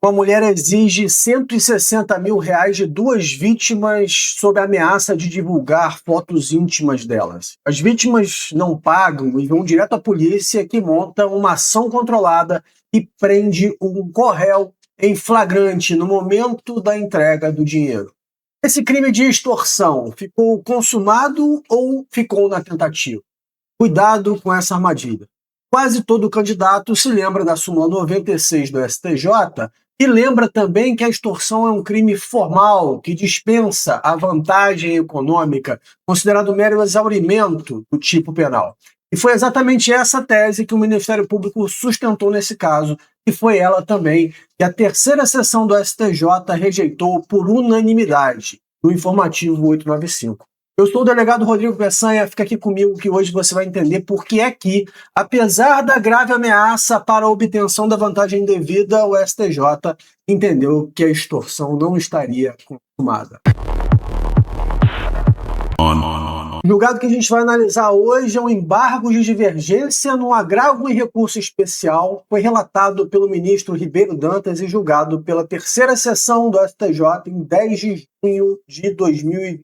Uma mulher exige R$ 160 mil de duas vítimas sob a ameaça de divulgar fotos íntimas delas. As vítimas não pagam e vão direto à polícia, que monta uma ação controlada e prende um co-réu em flagrante no momento da entrega do dinheiro. Esse crime de extorsão ficou consumado ou ficou na tentativa? Cuidado com essa armadilha. Quase todo candidato se lembra da súmula 96 do STJ e lembra também que a extorsão é um crime formal que dispensa a vantagem econômica, considerado mero exaurimento do tipo penal. E foi exatamente essa tese que o Ministério Público sustentou nesse caso, e foi ela também que a terceira sessão do STJ rejeitou por unanimidade, no informativo 895. Eu sou o delegado Rodrigo Peçanha, fica aqui comigo que hoje você vai entender por que é que, apesar da grave ameaça para a obtenção da vantagem indevida, o STJ entendeu que a extorsão não estaria consumada. O julgado que a gente vai analisar hoje é um embargo de divergência no agravo em recurso especial, foi relatado pelo ministro Ribeiro Dantas e julgado pela terceira sessão do STJ em 10 de junho de 2020.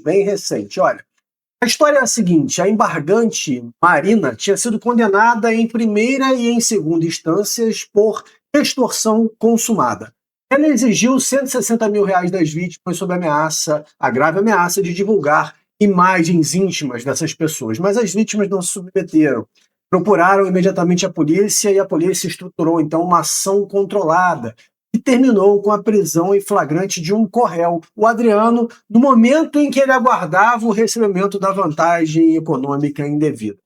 Bem recente. Olha, a história é a seguinte: a embargante Marina tinha sido condenada em primeira e em segunda instâncias por extorsão consumada. Ela exigiu R$ 160 mil das vítimas sob ameaça, a grave ameaça de divulgar imagens íntimas dessas pessoas, mas as vítimas não se submeteram. Procuraram imediatamente a polícia e a polícia estruturou então uma ação controlada e terminou com a prisão em flagrante de um co-réu, o Adriano, no momento em que ele aguardava o recebimento da vantagem econômica indevida.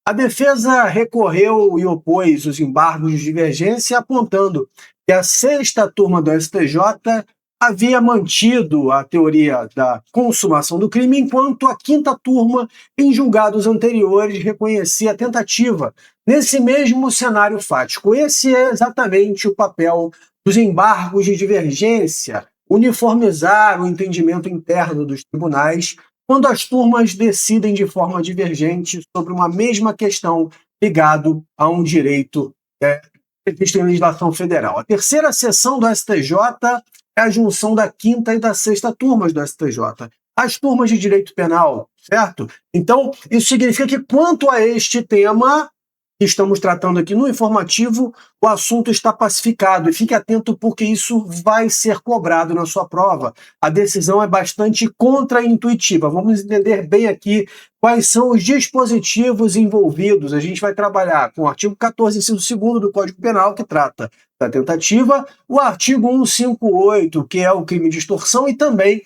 A defesa recorreu e opôs os embargos de divergência, apontando que a sexta turma do STJ havia mantido a teoria da consumação do crime, enquanto a quinta turma, em julgados anteriores, reconhecia a tentativa nesse mesmo cenário fático. Esse é exatamente o papel dos embargos de divergência, uniformizar o entendimento interno dos tribunais quando as turmas decidem de forma divergente sobre uma mesma questão ligado a um direito previsto em legislação federal. A terceira sessão do STJ é a junção da quinta e da sexta turmas do STJ. As turmas de direito penal, certo? Então, isso significa que quanto a este tema que estamos tratando aqui no informativo, o assunto está pacificado. E fique atento porque isso vai ser cobrado na sua prova. A decisão é bastante contraintuitiva. Vamos entender bem aqui quais são os dispositivos envolvidos. A gente vai trabalhar com o artigo 14, inciso 2º do Código Penal, que trata da tentativa, o artigo 158, que é o crime de extorsão, e também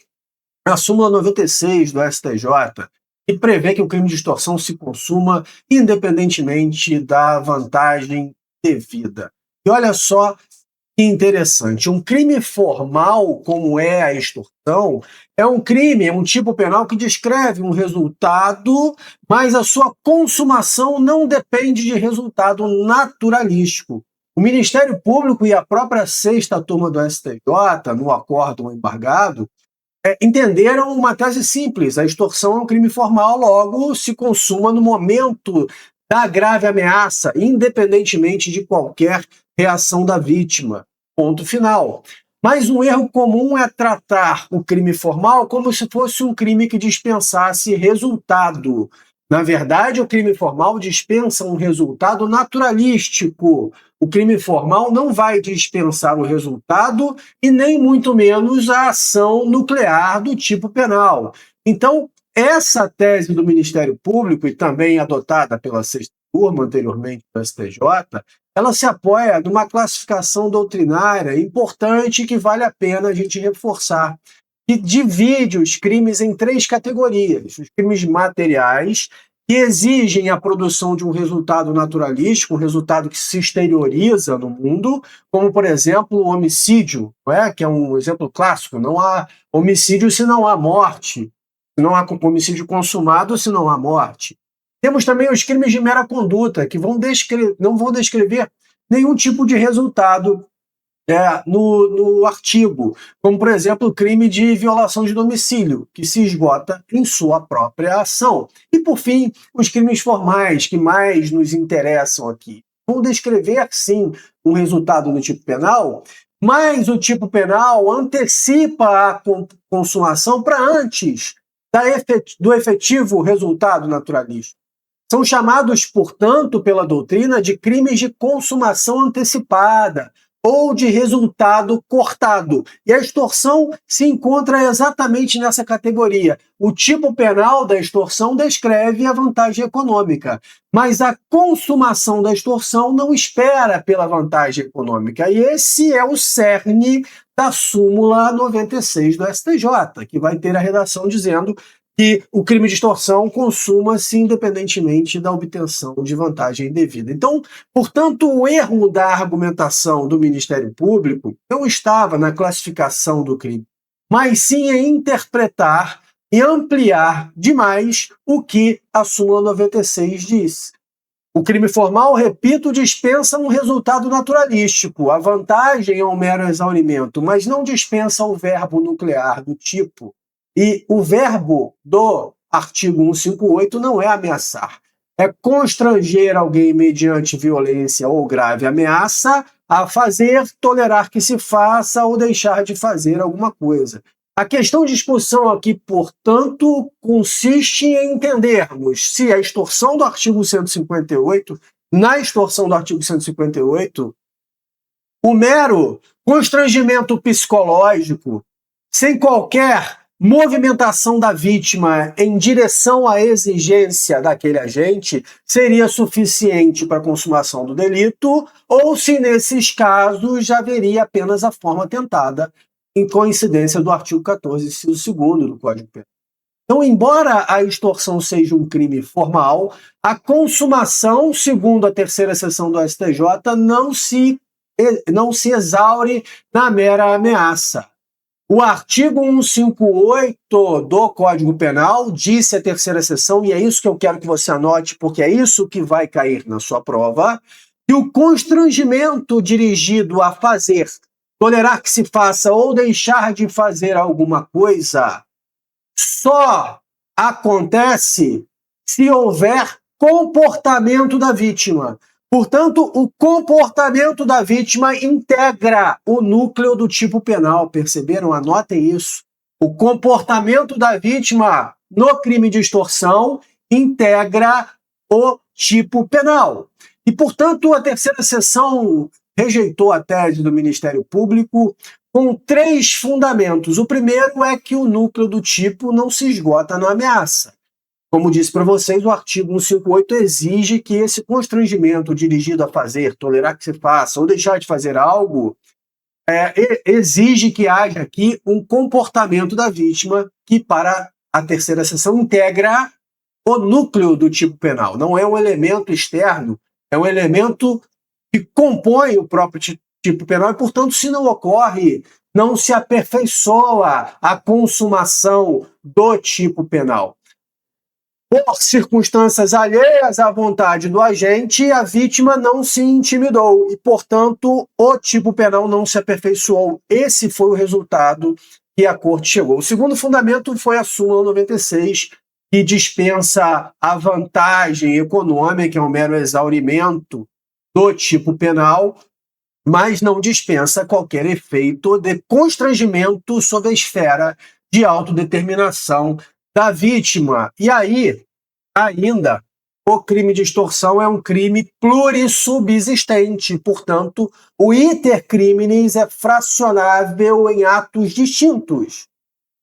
a súmula 96 do STJ, que prevê que o crime de extorsão se consuma independentemente da vantagem devida. E olha só que interessante, um crime formal como é a extorsão é um crime, é um tipo penal que descreve um resultado, mas a sua consumação não depende de resultado naturalístico. O Ministério Público e a própria sexta turma do STJ, no acórdão embargado, entenderam uma tese simples: a extorsão é um crime formal, logo se consuma no momento da grave ameaça, independentemente de qualquer reação da vítima. Ponto final. Mas um erro comum é tratar o crime formal como se fosse um crime que dispensasse resultado. Na verdade, o crime formal dispensa um resultado naturalístico. O crime formal não vai dispensar o resultado e nem muito menos a ação nuclear do tipo penal. Então, essa tese do Ministério Público, e também adotada pela sexta turma anteriormente do STJ, ela se apoia numa classificação doutrinária importante que vale a pena a gente reforçar, que divide os crimes em três categorias: os crimes materiais, que exigem a produção de um resultado naturalístico, um resultado que se exterioriza no mundo, como, por exemplo, o homicídio, que é um exemplo clássico. Não há homicídio se não há morte, não há homicídio consumado se não há morte. Temos também os crimes de mera conduta, que não vão descrever nenhum tipo de resultado no artigo, como, por exemplo, o crime de violação de domicílio, que se esgota em sua própria ação. E, por fim, os crimes formais, que mais nos interessam aqui. Vão descrever, sim, um resultado no tipo penal, mas o tipo penal antecipa a consumação para antes do efetivo resultado naturalístico. São chamados, portanto, pela doutrina, de crimes de consumação antecipada ou de resultado cortado. E a extorsão se encontra exatamente nessa categoria. O tipo penal da extorsão descreve a vantagem econômica, mas a consumação da extorsão não espera pela vantagem econômica. E esse é o cerne da súmula 96 do STJ, que vai ter a redação dizendo que o crime de extorsão consuma-se independentemente da obtenção de vantagem indevida. Então, portanto, o erro da argumentação do Ministério Público não estava na classificação do crime, mas sim em interpretar e ampliar demais o que a súmula 96 diz. O crime formal, repito, dispensa um resultado naturalístico. A vantagem é um mero exaurimento, mas não dispensa o verbo nuclear do tipo. E o verbo do artigo 158 não é ameaçar. É constranger alguém mediante violência ou grave ameaça a fazer, tolerar que se faça ou deixar de fazer alguma coisa. A questão de discussão aqui, portanto, consiste em entendermos se a extorsão do artigo 158, na extorsão do artigo 158, o mero constrangimento psicológico, sem qualquer movimentação da vítima em direção à exigência daquele agente seria suficiente para a consumação do delito, ou se nesses casos já haveria apenas a forma tentada, em coincidência do artigo 14, inciso 2º do Código Penal. Então, embora a extorsão seja um crime formal, a consumação, segundo a terceira seção do STJ, não se exaure na mera ameaça. O artigo 158 do Código Penal, disse a terceira seção, e é isso que eu quero que você anote, porque é isso que vai cair na sua prova, que o constrangimento dirigido a fazer, tolerar que se faça ou deixar de fazer alguma coisa, só acontece se houver comportamento da vítima. Portanto, o comportamento da vítima integra o núcleo do tipo penal. Perceberam? Anotem isso. O comportamento da vítima no crime de extorsão integra o tipo penal. E, portanto, a terceira seção rejeitou a tese do Ministério Público com 3 fundamentos. O primeiro é que o núcleo do tipo não se esgota na ameaça. Como disse para vocês, o artigo 158 exige que esse constrangimento dirigido a fazer, tolerar que se faça ou deixar de fazer algo, exige que haja aqui um comportamento da vítima que, para a terceira seção, integra o núcleo do tipo penal. Não é um elemento externo, é um elemento que compõe o próprio tipo penal e, portanto, se não ocorre, não se aperfeiçoa a consumação do tipo penal. Por circunstâncias alheias à vontade do agente, a vítima não se intimidou e, portanto, o tipo penal não se aperfeiçoou. Esse foi o resultado que a Corte chegou. O segundo fundamento foi a súmula 96, que dispensa a vantagem econômica, que é um mero exaurimento do tipo penal, mas não dispensa qualquer efeito de constrangimento sob a esfera de autodeterminação da vítima. E aí, ainda, o crime de extorsão é um crime plurissubsistente, portanto, o iter criminis é fracionável em atos distintos.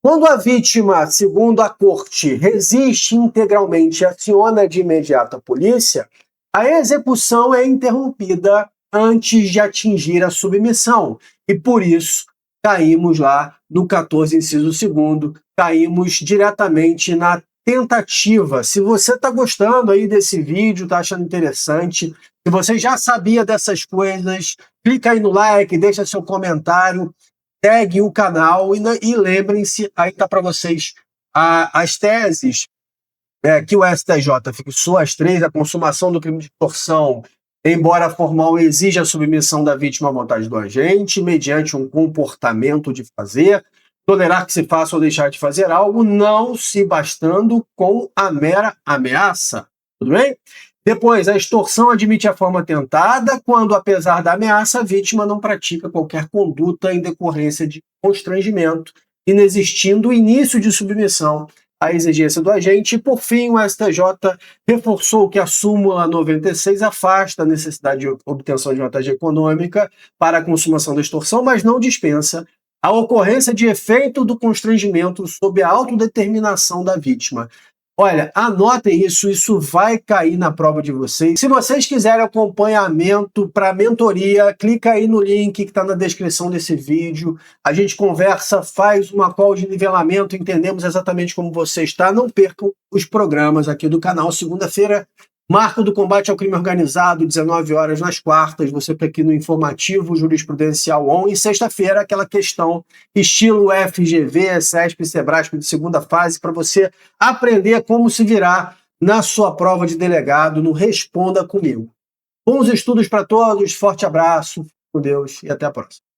Quando a vítima, segundo a Corte, resiste integralmente e aciona de imediato a polícia, a execução é interrompida antes de atingir a submissão. E por isso, caímos lá no 14, inciso 2º, caímos diretamente na tentativa. Se você está gostando aí desse vídeo, está achando interessante, se você já sabia dessas coisas, clica aí no like, deixa seu comentário, segue o canal e lembrem-se, aí está para vocês as teses que o STJ fixou, as 3, a consumação do crime de extorsão, embora formal, exige a submissão da vítima à vontade do agente, mediante um comportamento de fazer, tolerar que se faça ou deixar de fazer algo, não se bastando com a mera ameaça. Tudo bem? Depois, a extorsão admite a forma tentada quando, apesar da ameaça, a vítima não pratica qualquer conduta em decorrência de constrangimento, inexistindo o início de submissão à exigência do agente. E, por fim, o STJ reforçou que a súmula 96 afasta a necessidade de obtenção de vantagem econômica para a consumação da extorsão, mas não dispensa a ocorrência de efeito do constrangimento sob a autodeterminação da vítima. Olha, anotem isso vai cair na prova de vocês. Se vocês quiserem acompanhamento para mentoria, clica aí no link que está na descrição desse vídeo. A gente conversa, faz uma call de nivelamento, entendemos exatamente como você está. Não percam os programas aqui do canal. Segunda-feira, Marco do Combate ao Crime Organizado, 19 horas nas quartas, você está aqui no Informativo Jurisprudencial ON, e sexta-feira aquela questão estilo FGV, CESP, Sebrasp de segunda fase, para você aprender como se virar na sua prova de delegado no Responda Comigo. Bons estudos para todos, forte abraço, com Deus e até a próxima.